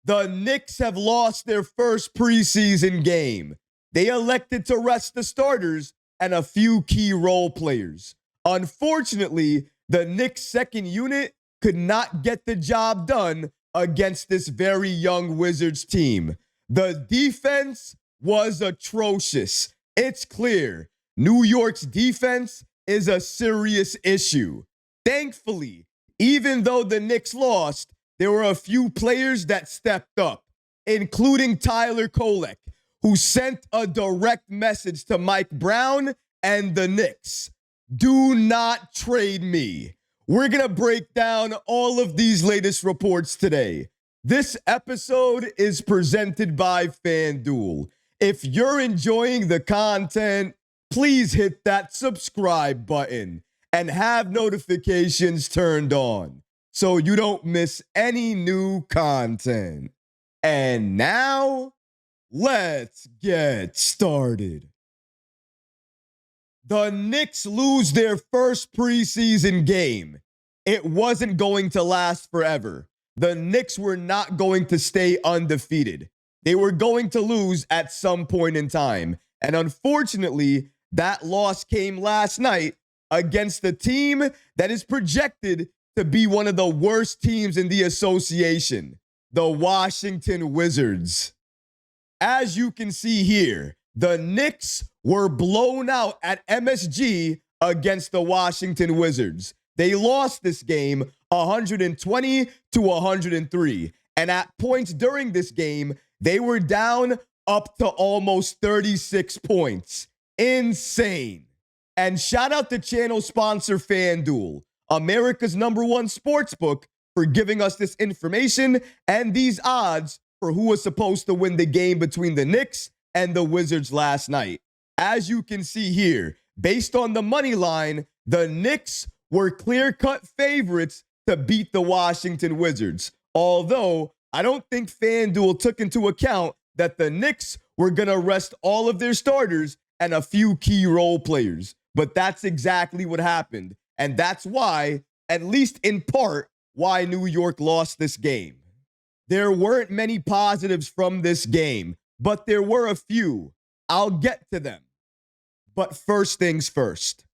The Knicks have lost their first preseason game. They elected to rest the starters and a few key role players. Unfortunately, the Knicks' second unit could not get the job done against this very young Wizards team. The defense was atrocious. It's clear New York's defense is a serious issue. Thankfully, even though the Knicks lost, there were a few players that stepped up, including Tyler Kolek, who sent a direct message to Mike Brown and the Knicks. Do not trade me. We're going to break down all of these latest reports today. This episode is presented by FanDuel. If you're enjoying the content, please hit that subscribe button and have notifications turned on so you don't miss any new content. And now, let's get started. The Knicks lose their first preseason game. It wasn't going to last forever. The Knicks were not going to stay undefeated. They were going to lose at some point in time. And unfortunately, that loss came last night against a team that is projected to be one of the worst teams in the association, the Washington Wizards. As you can see here, the Knicks were blown out at MSG against the Washington Wizards. They lost this game 120-103. And at points during this game, they were down up to almost 36 points. Insane. And shout out to channel sponsor FanDuel, America's #1 sportsbook, for giving us this information and these odds for who was supposed to win the game between the Knicks and the Wizards last night. As you can see here, based on the money line, the Knicks were clear-cut favorites to beat the Washington Wizards. Although, I don't think FanDuel took into account that the Knicks were going to rest all of their starters and a few key role players. But that's exactly what happened. And that's why, at least in part, why New York lost this game. There weren't many positives from this game, but there were a few. I'll get to them. But first things first,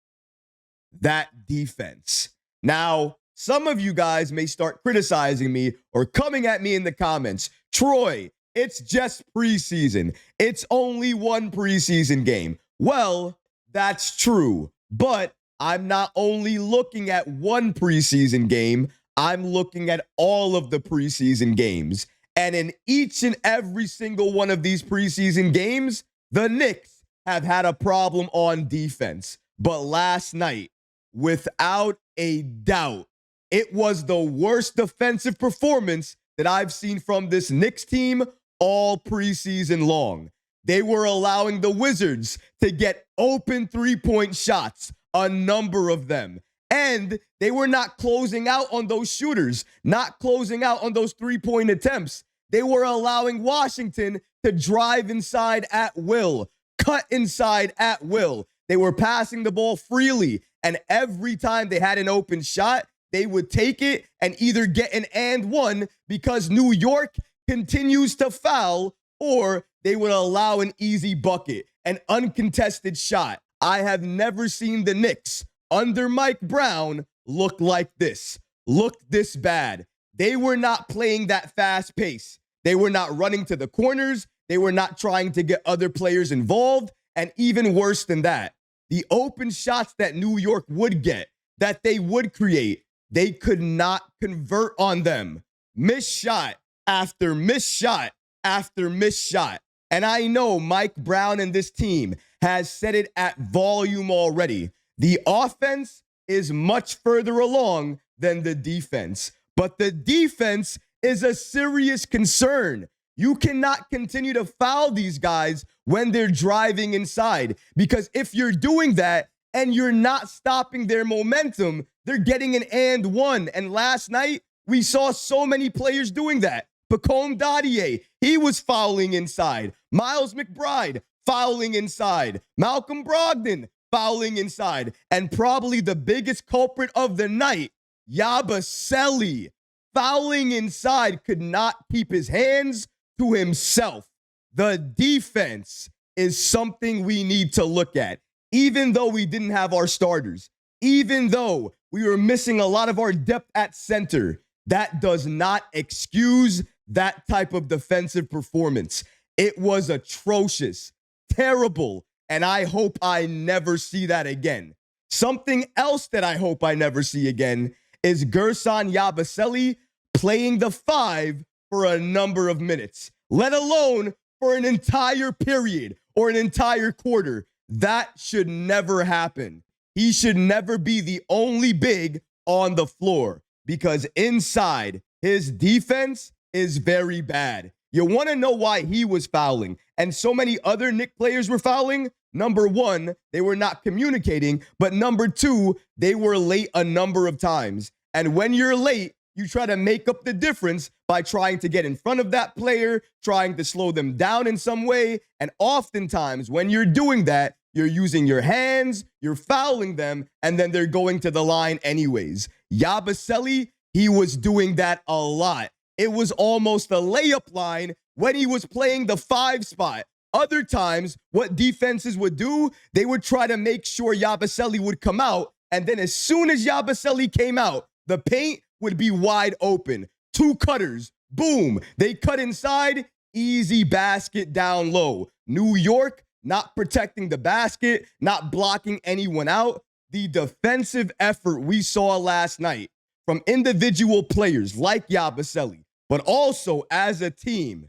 that defense. Now, some of you guys may start criticizing me or coming at me in the comments. Troy, it's just preseason. It's only one preseason game. Well, that's true, but I'm not only looking at one preseason game, I'm looking at all of the preseason games. And in each and every single one of these preseason games, the Knicks have had a problem on defense. But last night, without a doubt, it was the worst defensive performance that I've seen from this Knicks team all preseason long. They were allowing the Wizards to get open three-point shots, a number of them. And they were not closing out on those shooters, not closing out on those three-point attempts. They were allowing Washington to drive inside at will, cut inside at will. They were passing the ball freely. And every time they had an open shot, they would take it and either get an and one because New York continues to foul, or they would allow an easy bucket, an uncontested shot. I have never seen the Knicks under Mike Brown look like this, look this bad. They were not playing that fast pace. They were not running to the corners. They were not trying to get other players involved. And even worse than that, the open shots that New York would get, that they would create, they could not convert on them. Missed shot after missed shot after missed shot. And I know Mike Brown and this team has said it at volume already. The offense is much further along than the defense, but the defense is a serious concern. You cannot continue to foul these guys when they're driving inside, because if you're doing that and you're not stopping their momentum, they're getting an and one. And last night, we saw so many players doing that. Pacome Dadiet, he was fouling inside. Miles McBride, fouling inside. Malcolm Brogdon, fouling inside. And probably the biggest culprit of the night, Yabusele, fouling inside, could not keep his hands to himself. The defense is something we need to look at. Even though we didn't have our starters, even though we were missing a lot of our depth at center, that does not excuse that type of defensive performance. It was atrocious, terrible, and I hope I never see that again. Something else that I hope I never see again is Guerschon Yabusele playing the 5 for a number of minutes, let alone for an entire period or an entire quarter. That should never happen. He should never be the only big on the floor because inside, his defense is very bad. You want to know why he was fouling and so many other Knicks players were fouling? Number one, they were not communicating, but number two, they were late a number of times. And when you're late, you try to make up the difference by trying to get in front of that player, trying to slow them down in some way. And oftentimes, when you're doing that, you're using your hands, you're fouling them, and then they're going to the line anyways. Yabusele, he was doing that a lot. It was almost a layup line when he was playing the 5 spot. Other times, what defenses would do, they would try to make sure Yabusele would come out, and then as soon as Yabusele came out, the paint would be wide open. 2 cutters, boom. They cut inside, easy basket down low. New York, not protecting the basket, not blocking anyone out. The defensive effort we saw last night from individual players like Yabusele, but also as a team,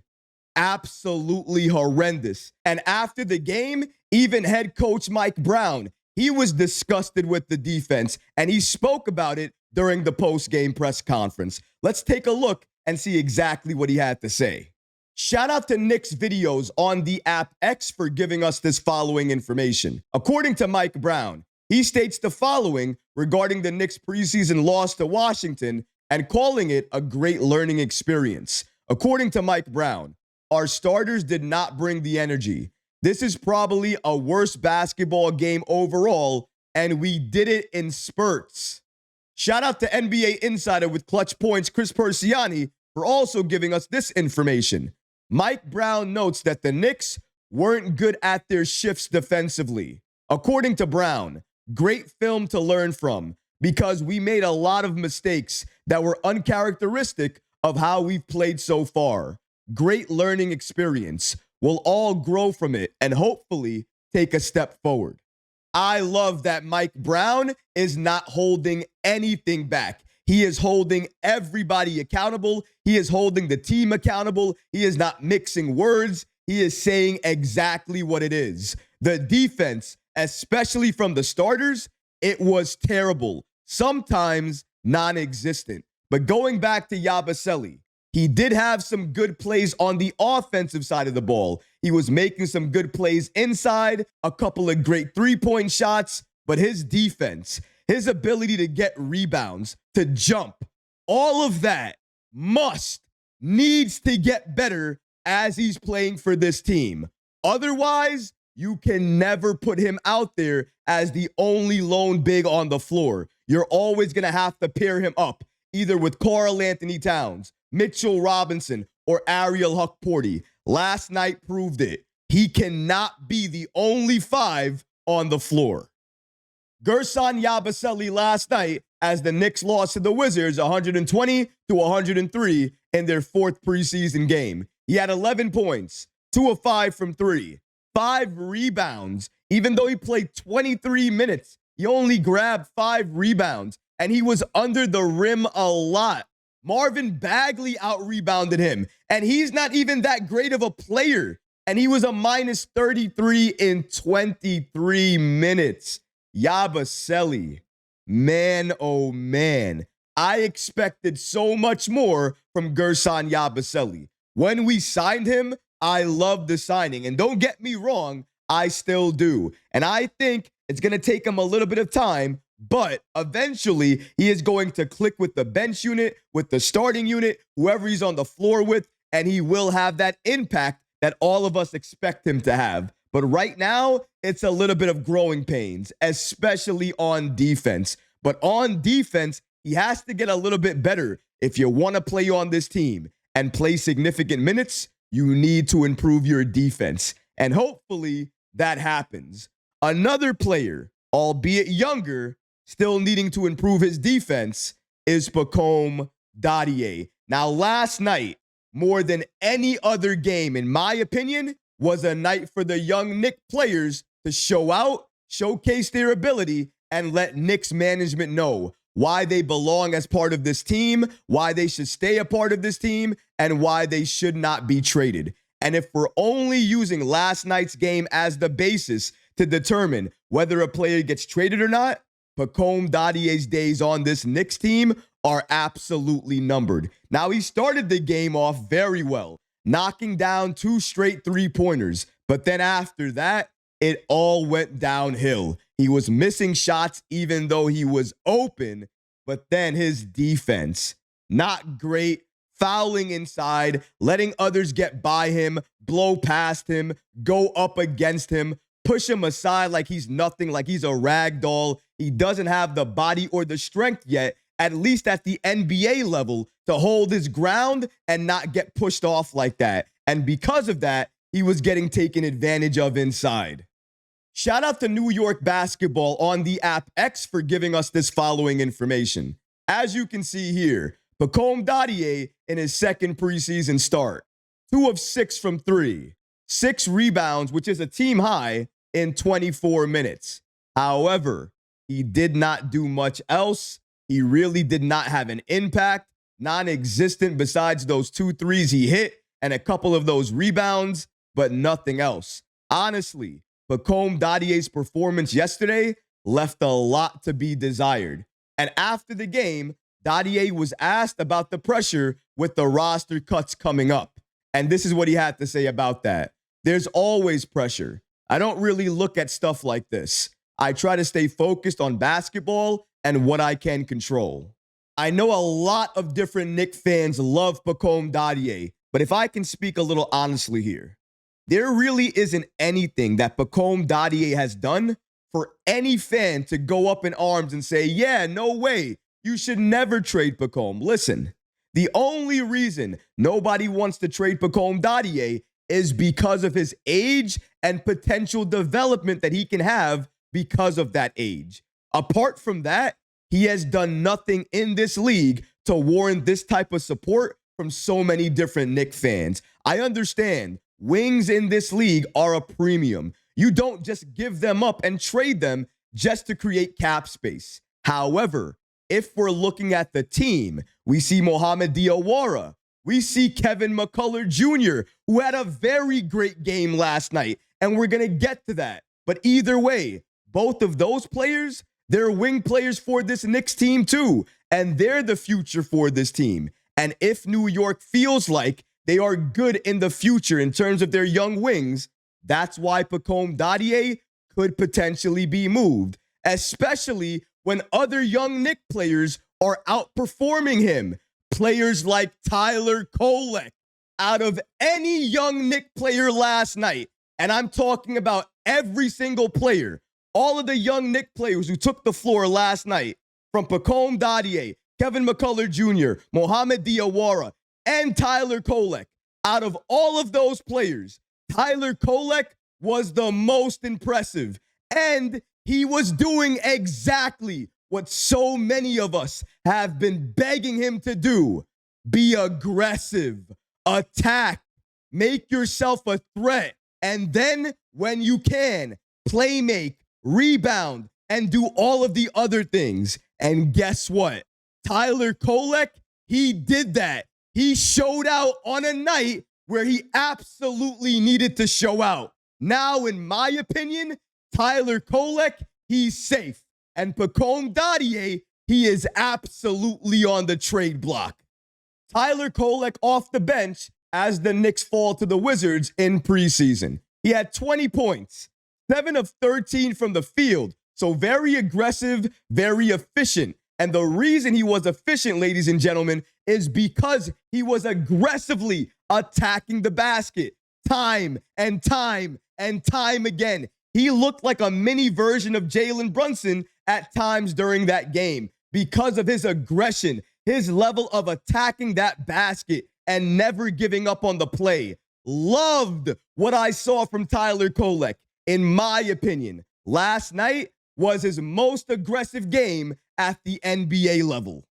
absolutely horrendous. And after the game, even head coach Mike Brown, he was disgusted with the defense, and he spoke about it during the post-game press conference. Let's take a look and see exactly what he had to say. Shout out to Knicks videos on the app X for giving us this following information. According to Mike Brown, he states the following regarding the Knicks preseason loss to Washington and calling it a great learning experience. According to Mike Brown, our starters did not bring the energy. This is probably a worse basketball game overall, and we did it in spurts. Shout out to NBA Insider with Clutch Points, Chris Persiani, for also giving us this information. Mike Brown notes that the Knicks weren't good at their shifts defensively. According to Brown, great film to learn from because we made a lot of mistakes that were uncharacteristic of how we've played so far. Great learning experience. We'll all grow from it and hopefully take a step forward. I love that Mike Brown is not holding anything back. He is holding everybody accountable. He is holding the team accountable. He is not mixing words. He is saying exactly what it is. The defense, especially from the starters, it was terrible. Sometimes non-existent. But going back to Yabusele, he did have some good plays on the offensive side of the ball. He was making some good plays inside, a couple of great three-point shots, but his defense, his ability to get rebounds, to jump, all of that needs to get better as he's playing for this team. Otherwise, you can never put him out there as the only lone big on the floor. You're always going to have to pair him up, either with Karl Anthony Towns, Mitchell Robinson, or Ariel Hukporti. Last night proved it. He cannot be the only 5 on the floor. Guerschon Yabusele last night as the Knicks lost to the Wizards 120-103 in their 4th preseason game. He had 11 points, 2 of 5 from 3, 5 rebounds. Even though he played 23 minutes, he only grabbed 5 rebounds, and he was under the rim a lot. Marvin Bagley out-rebounded him, and he's not even that great of a player, and he was a minus 33 in 23 minutes. Yabusele, man, oh man, I expected so much more from Guerschon Yabusele. When we signed him, I loved the signing, and don't get me wrong, I still do, and I think it's going to take him a little bit of time, but eventually he is going to click with the bench unit, with the starting unit, whoever he's on the floor with, and he will have that impact that all of us expect him to have. But right now, it's a little bit of growing pains, especially on defense. But on defense, he has to get a little bit better If you want to play on this team and play significant minutes, you need to improve your defense. And hopefully that happens. Another player, albeit younger, still needing to improve his defense is Pacome Dadiet. Now, last night, more than any other game, in my opinion, was a night for the young Knicks players to show out, showcase their ability, and let Knicks management know why they belong as part of this team, why they should stay a part of this team, and why they should not be traded. And if we're only using last night's game as the basis to determine whether a player gets traded or not, Pacome Dadiet's days on this Knicks team are absolutely numbered. Now, he started the game off very well, knocking down 2 straight three-pointers. But then after that, it all went downhill. He was missing shots even though he was open. But then his defense, not great, fouling inside, letting others get by him, blow past him, go up against him, push him aside like he's nothing, like he's a rag doll. He doesn't have the body or the strength yet, at least at the NBA level, to hold his ground and not get pushed off like that. And because of that, he was getting taken advantage of inside. Shout out to New York Basketball on the app X for giving us this following information. As you can see here, Pacome Dadiet in his second preseason start, 2 of 6 from 3, 6 rebounds, which is a team high, in 24 minutes. However, he did not do much else. He really did not have an impact, non-existent besides those 2 threes he hit and a couple of those rebounds, but nothing else. Honestly, Pacome Dadiet's performance yesterday left a lot to be desired. And after the game, Dadiet was asked about the pressure with the roster cuts coming up. And this is what he had to say about that. There's always pressure. I don't really look at stuff like this. I try to stay focused on basketball and what I can control. I know a lot of different Knicks fans love Pacome Dadiet, but if I can speak a little honestly here, there really isn't anything that Pacome Dadiet has done for any fan to go up in arms and say, yeah, no way, you should never trade Pacome. Listen, the only reason nobody wants to trade Pacome Dadiet is because of his age and potential development that he can have because of that age. Apart from that, he has done nothing in this league to warrant this type of support from so many different Knicks fans. I understand wings in this league are a premium. You don't just give them up and trade them just to create cap space. However, if we're looking at the team, we see Mohamed Diawara. We see Kevin McCullar Jr., who had a very great game last night, and we're going to get to that. But either way, both of those players, they're wing players for this Knicks team too, and they're the future for this team. And if New York feels like they are good in the future in terms of their young wings, that's why Pacome Dadiet could potentially be moved, especially when other young Knicks players are outperforming him. Players like Tyler Kolek, out of any young Knicks player last night, and I'm talking about every single player, all of the young Knicks players who took the floor last night, from Pacome Dadiet, Kevin McCullar Jr., Mohamed Diawara, and Tyler Kolek. Out of all of those players, Tyler Kolek was the most impressive, and he was doing exactly what so many of us have been begging him to do. Be aggressive, attack, make yourself a threat, and then when you can, play make, rebound, and do all of the other things. And guess what? Tyler Kolek, he did that. He showed out on a night where he absolutely needed to show out. Now, in my opinion, Tyler Kolek, he's safe. And Pacome Dadiet, he is absolutely on the trade block. Tyler Kolek off the bench as the Knicks fall to the Wizards in preseason. He had 20 points, 7 of 13 from the field. So very aggressive, very efficient. And the reason he was efficient, ladies and gentlemen, is because he was aggressively attacking the basket time and time and time again. He looked like a mini version of Jalen Brunson at times during that game because of his aggression, his level of attacking that basket and never giving up on the play. Loved what I saw from Tyler Kolek. In my opinion, last night was his most aggressive game at the NBA level.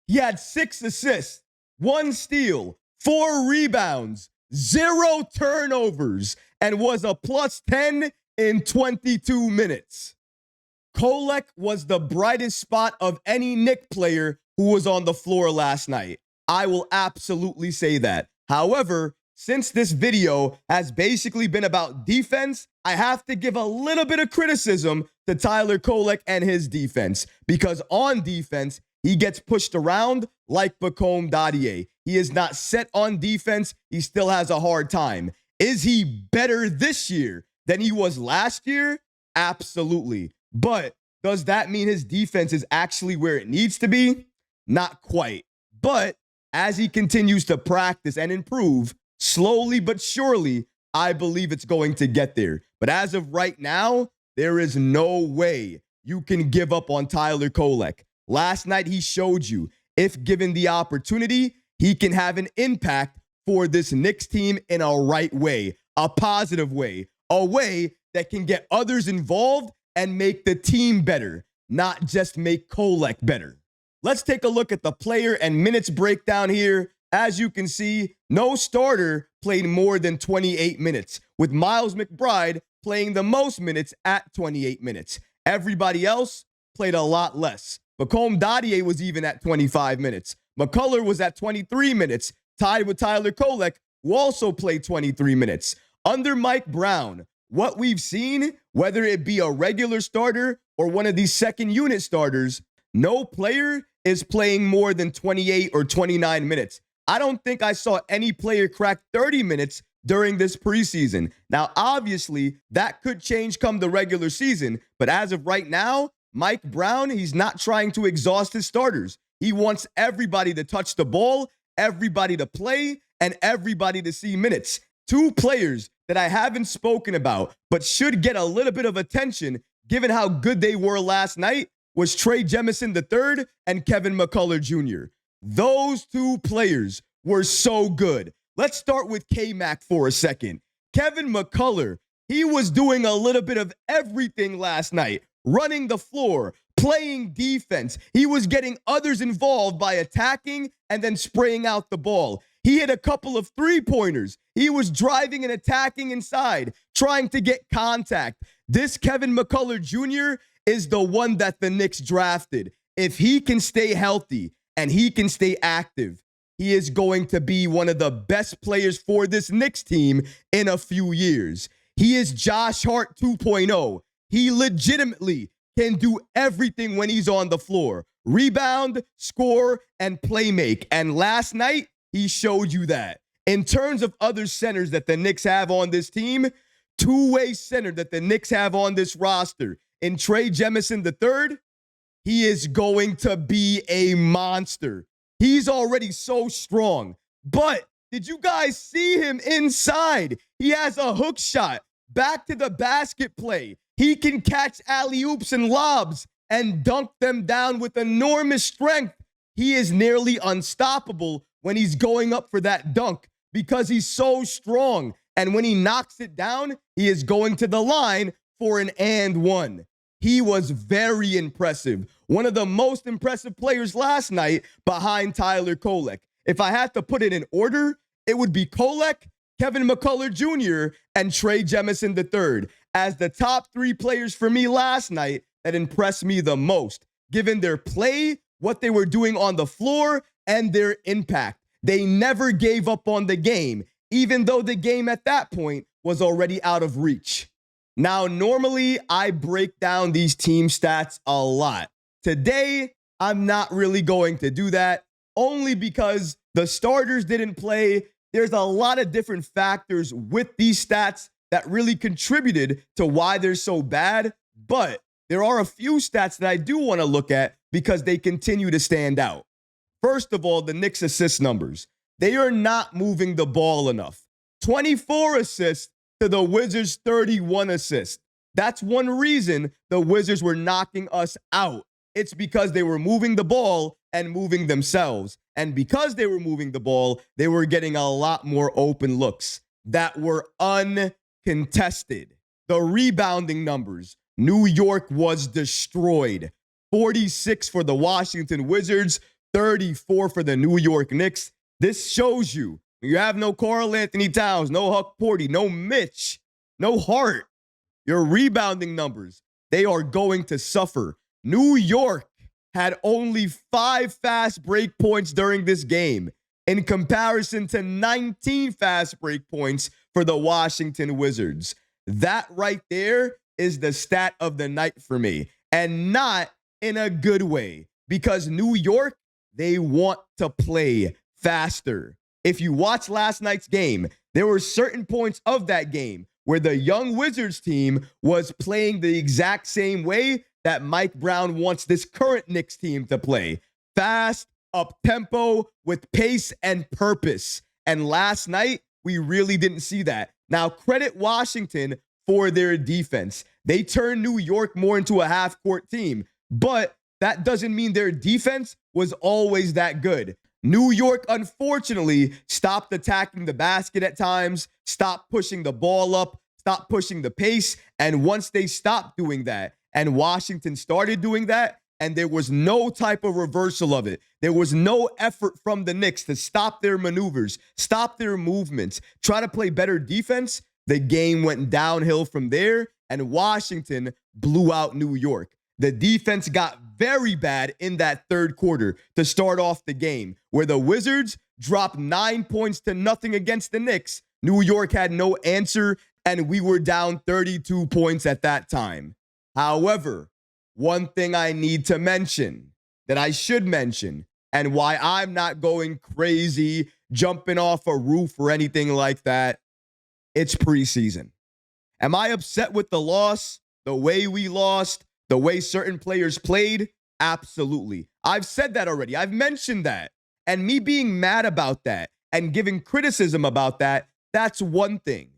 He had 6 assists, 1 steal, 4 rebounds, 0 turnovers, and was a plus 10 in 22 minutes. Kolek was the brightest spot of any Knicks player who was on the floor last night. I will absolutely say that. However, since this video has basically been about defense, I have to give a little bit of criticism to Tyler Kolek and his defense, because on defense, he gets pushed around like Pacome Dadiet. He is not set on defense. He still has a hard time. Is he better this year than he was last year? Absolutely. But does that mean his defense is actually where it needs to be? Not quite. But as he continues to practice and improve, slowly but surely, I believe it's going to get there. But as of right now, there is no way you can give up on Tyler Kolek. Last night, he showed you, if given the opportunity, he can have an impact for this Knicks team in a right way, a positive way, a way that can get others involved and make the team better, not just make Kolek better. Let's take a look at the player and minutes breakdown here. As you can see, no starter played more than 28 minutes, with Miles McBride playing the most minutes at 28 minutes. Everybody else played a lot less. Pacome Dadiet was even at 25 minutes. McCullar was at 23 minutes, tied with Tyler Kolek, who also played 23 minutes. Under Mike Brown, what we've seen, whether it be a regular starter or one of these second unit starters, no player is playing more than 28 or 29 minutes. I don't think I saw any player crack 30 minutes during this preseason. Now, obviously, that could change come the regular season, but as of right now, Mike Brown, he's not trying to exhaust his starters. He wants everybody to touch the ball, everybody to play, and everybody to see minutes. 2 players that I haven't spoken about, but should get a little bit of attention given how good they were last night, was Trey Jemison III and Kevin McCullar Jr. Those 2 players were so good. Let's start with K-Mac for a second. Kevin McCullar, he was doing a little bit of everything last night, running the floor, playing defense. He was getting others involved by attacking and then spraying out the ball. He hit a couple of 3-pointers. He was driving and attacking inside, trying to get contact. This Kevin McCullar Jr. is the one that the Knicks drafted. If he can stay healthy and he can stay active, he is going to be one of the best players for this Knicks team in a few years. He is Josh Hart 2.0. He legitimately can do everything when he's on the floor. Rebound, score, and play make. And last night, he showed you that. In terms of other centers that the Knicks have on this team, 2-way center that the Knicks have on this roster, in Trey Jemison III, he is going to be a monster. He's already so strong. But did you guys see him inside? He has a hook shot, back to the basket play. He can catch alley-oops and lobs and dunk them down with enormous strength. He is nearly unstoppable when he's going up for that dunk because he's so strong. And when he knocks it down, he is going to the line for an and one. He was very impressive. One of the most impressive players last night behind Tyler Kolek. If I had to put it in order, it would be Kolek, Kevin McCullar Jr., and Trey Jemison III as the top 3 players for me last night that impressed me the most, given their play, what they were doing on the floor, and their impact. They never gave up on the game, even though the game at that point was already out of reach. Now, normally, I break down these team stats a lot. Today, I'm not really going to do that, only because the starters didn't play. There's a lot of different factors with these stats that really contributed to why they're so bad, but there are a few stats that I do want to look at because they continue to stand out. First of all, the Knicks assist numbers. They are not moving the ball enough. 24 assists to the Wizards' 31 assists. That's one reason the Wizards were knocking us out. It's because they were moving the ball and moving themselves. And because they were moving the ball, they were getting a lot more open looks that were uncontested. The rebounding numbers, New York was destroyed. 46 for the Washington Wizards, 34 for the New York Knicks. This shows you have no Karl Anthony Towns, no Huck Porty, no Mitch, no Hart. Your rebounding numbers, they are going to suffer. New York had only 5 fast break points during this game in comparison to 19 fast break points for the Washington Wizards. That right there is the stat of the night for me, and not in a good way, because New York, they want to play faster. If you watch last night's game, there were certain points of that game where the young Wizards team was playing the exact same way that Mike Brown wants this current Knicks team to play. Fast, up-tempo, with pace and purpose. And last night, we really didn't see that. Now, credit Washington for their defense. They turned New York more into a half-court team, but that doesn't mean their defense was always that good. New York, unfortunately, stopped attacking the basket at times, stopped pushing the ball up, stopped pushing the pace, and once they stopped doing that, and Washington started doing that, and there was no type of reversal of it. There was no effort from the Knicks to stop their maneuvers, stop their movements, try to play better defense. The game went downhill from there, and Washington blew out New York. The defense got very bad in that third quarter to start off the game, where the Wizards dropped 9 points to nothing against the Knicks. New York had no answer, and we were down 32 points at that time. However, one thing I need to mention, that I should mention, and why I'm not going crazy, jumping off a roof or anything like that, it's preseason. Am I upset with the loss, the way we lost, the way certain players played? Absolutely. I've said that already. I've mentioned that. And me being mad about that and giving criticism about that, that's one thing.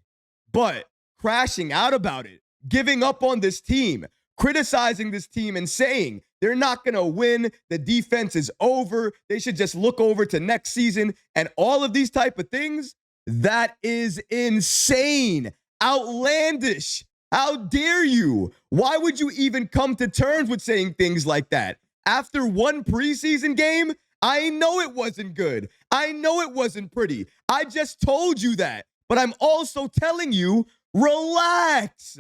But crashing out about it, giving up on this team, criticizing this team and saying they're not going to win, the defense is over, they should just look over to next season, and all of these type of things, that is insane, outlandish. How dare you? Why would you even come to terms with saying things like that? After one preseason game, I know it wasn't good. I know it wasn't pretty. I just told you that. But I'm also telling you, relax.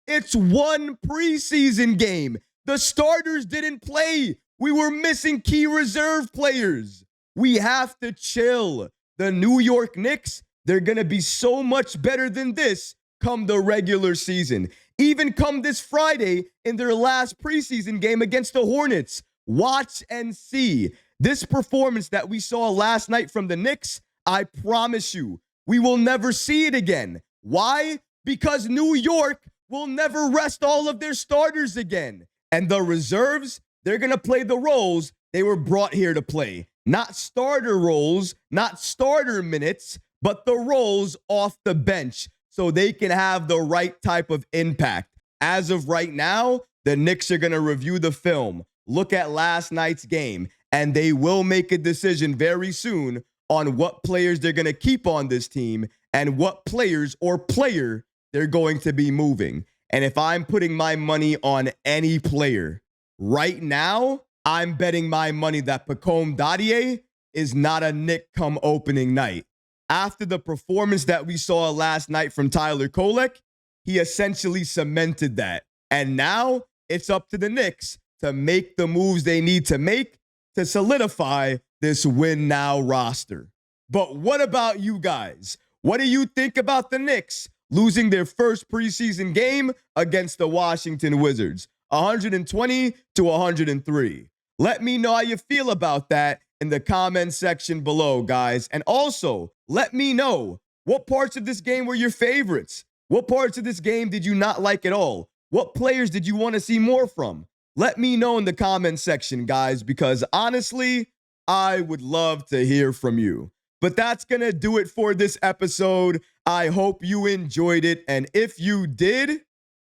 It's one preseason game. The starters didn't play. We were missing key reserve players. We have to chill. The New York Knicks, they're going to be so much better than this come the regular season. Even come this Friday in their last preseason game against the Hornets. Watch and see. This performance that we saw last night from the Knicks, I promise you, we will never see it again. Why? Because New York will never rest all of their starters again. And the reserves, they're going to play the roles they were brought here to play. Not starter roles, not starter minutes, but the roles off the bench so they can have the right type of impact. As of right now, the Knicks are going to review the film, look at last night's game, and they will make a decision very soon on what players they're going to keep on this team and what players or player they're going to be moving. And if I'm putting my money on any player right now, I'm betting my money that Pacome Dadiet is not a Knick come opening night. After the performance that we saw last night from Tyler Kolek, he essentially cemented that. And now it's up to the Knicks to make the moves they need to make to solidify this win now roster. But what about you guys? What do you think about the Knicks losing their first preseason game against the Washington Wizards, 120 to 103? Let me know how you feel about that in the comment section below, guys. And also, let me know what parts of this game were your favorites. What parts of this game did you not like at all? What players did you want to see more from? Let me know in the comment section, guys, because honestly, I would love to hear from you. But that's going to do it for this episode. I hope you enjoyed it. And if you did,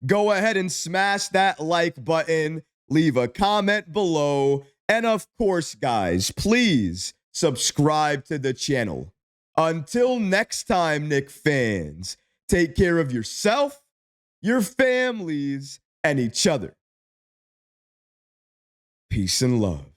go ahead and smash that like button, leave a comment below, And of course, guys, please subscribe to the channel. Until next time, Knicks fans, take care of yourself, your families, and each other. Peace and love.